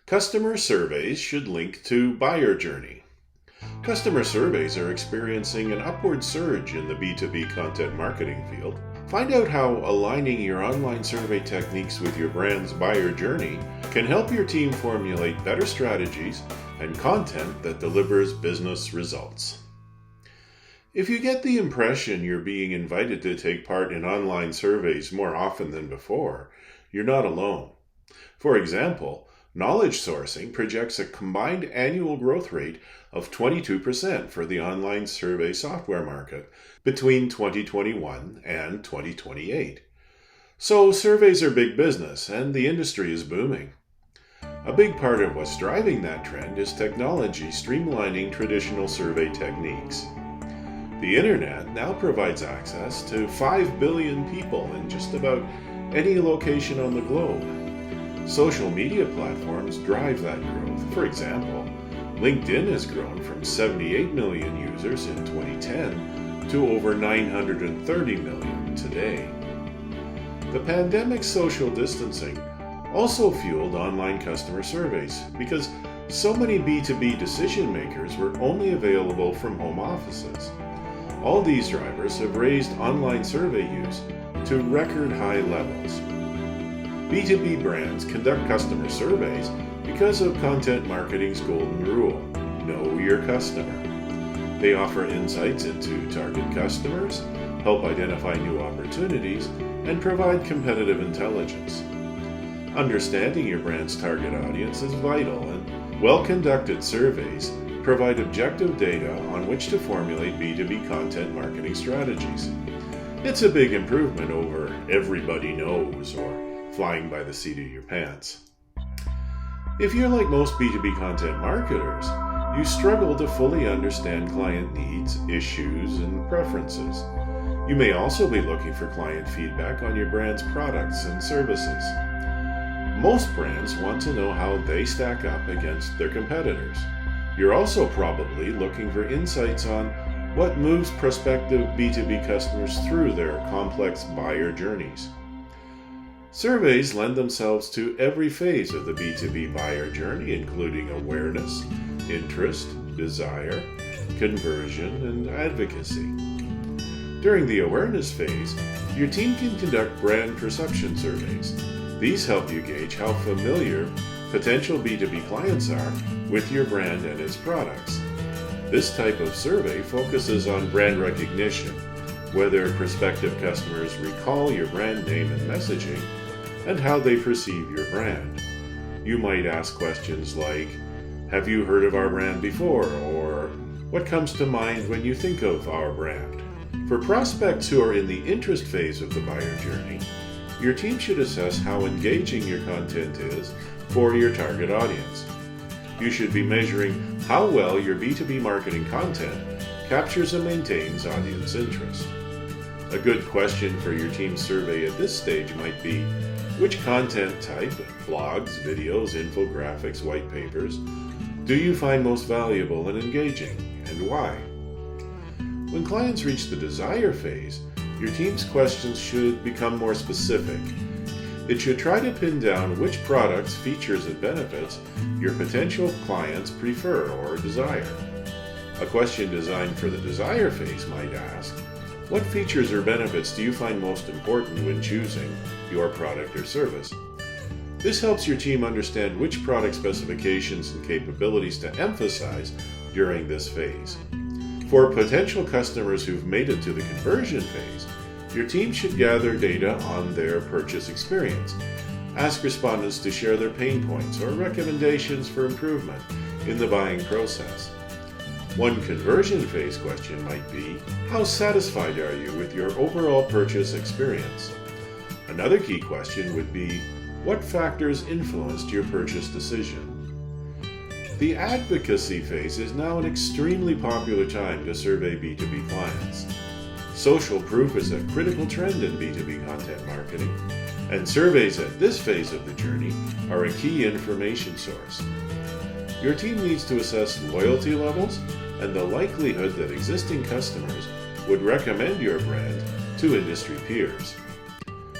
Customer surveys should link to buyer journey. Customer surveys are experiencing an upward surge in the B2B content marketing field. Find out how aligning your online survey techniques with your brand's buyer journey can help your team formulate better strategies and content that delivers business results. If you get the impression you're being invited to take part in online surveys more often than before, you're not alone. For example, Knowledge Sourcing projects a combined annual growth rate of 22% for the online survey software market between 2021 and 2028. So surveys are big business and the industry is booming. A big part of what's driving that trend is technology streamlining traditional survey techniques. The internet now provides access to 5 billion people in just about any location on the globe. Social media platforms drive that growth. For example, LinkedIn has grown from 78 million users in 2010 to over 930 million today. The pandemic's social distancing also fueled online customer surveys because so many B2B decision makers were only available from home offices. All these drivers have raised online survey use to record high levels. B2B brands conduct customer surveys because of content marketing's golden rule: know your customer. They offer insights into target customers, help identify new opportunities, and provide competitive intelligence. Understanding your brand's target audience is vital, and well-conducted surveys provide objective data on which to formulate B2B content marketing strategies. It's a big improvement over everybody knows or flying by the seat of your pants. If you're like most B2B content marketers, you struggle to fully understand client needs, issues, and preferences. You may also be looking for client feedback on your brand's products and services. Most brands want to know how they stack up against their competitors. You're also probably looking for insights on what moves prospective B2B customers through their complex buyer journeys. Surveys lend themselves to every phase of the B2B buyer journey, including awareness, interest, desire, conversion, and advocacy. During the awareness phase, your team can conduct brand perception surveys. These help you gauge how familiar potential B2B clients are with your brand and its products. This type of survey focuses on brand recognition, whether prospective customers recall your brand name and messaging, and how they perceive your brand. You might ask questions like, have you heard of our brand before? Or what comes to mind when you think of our brand? For prospects who are in the interest phase of the buyer journey, your team should assess how engaging your content is for your target audience. You should be measuring how well your B2B marketing content captures and maintains audience interest. A good question for your team's survey at this stage might be, which content type, blogs, videos, infographics, white papers, do you find most valuable and engaging, and why? When clients reach the desire phase, your team's questions should become more specific. It should try to pin down which products, features, and benefits your potential clients prefer or desire. A question designed for the desire phase might ask, what features or benefits do you find most important when choosing your product or service? This helps your team understand which product specifications and capabilities to emphasize during this phase. For potential customers who've made it to the conversion phase, your team should gather data on their purchase experience. Ask respondents to share their pain points or recommendations for improvement in the buying process. One conversion phase question might be, how satisfied are you with your overall purchase experience? Another key question would be, what factors influenced your purchase decision? The advocacy phase is now an extremely popular time to survey B2B clients. Social proof is a critical trend in B2B content marketing, and surveys at this phase of the journey are a key information source. Your team needs to assess loyalty levels and the likelihood that existing customers would recommend your brand to industry peers.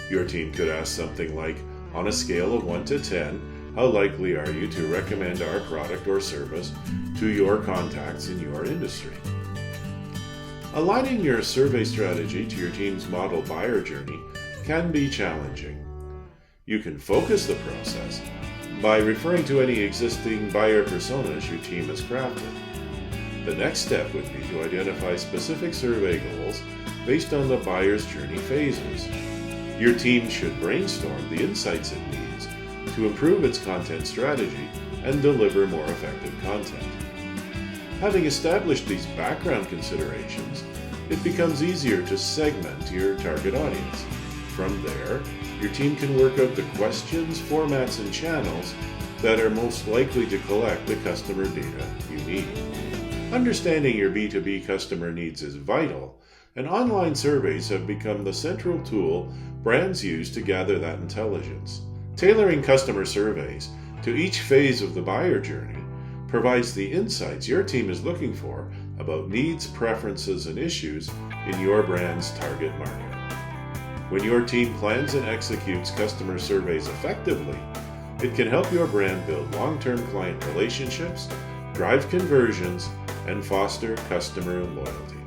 Your team could ask something like, on a scale of 1 to 10, How likely are you to recommend our product or service to your contacts in your industry? Aligning your survey strategy to your team's model buyer journey can be challenging. You can focus the process by referring to any existing buyer personas your team has crafted. The next step would be to identify specific survey goals based on the buyer's journey phases. Your team should brainstorm the insights it needs to improve its content strategy and deliver more effective content. Having established these background considerations, it becomes easier to segment your target audience. From there, your team can work out the questions, formats, and channels that are most likely to collect the customer data you need. Understanding your B2B customer needs is vital, and online surveys have become the central tool brands use to gather that intelligence. Tailoring customer surveys to each phase of the buyer journey provides the insights your team is looking for about needs, preferences, and issues in your brand's target market. When your team plans and executes customer surveys effectively, it can help your brand build long-term client relationships, drive conversions, and foster customer loyalty.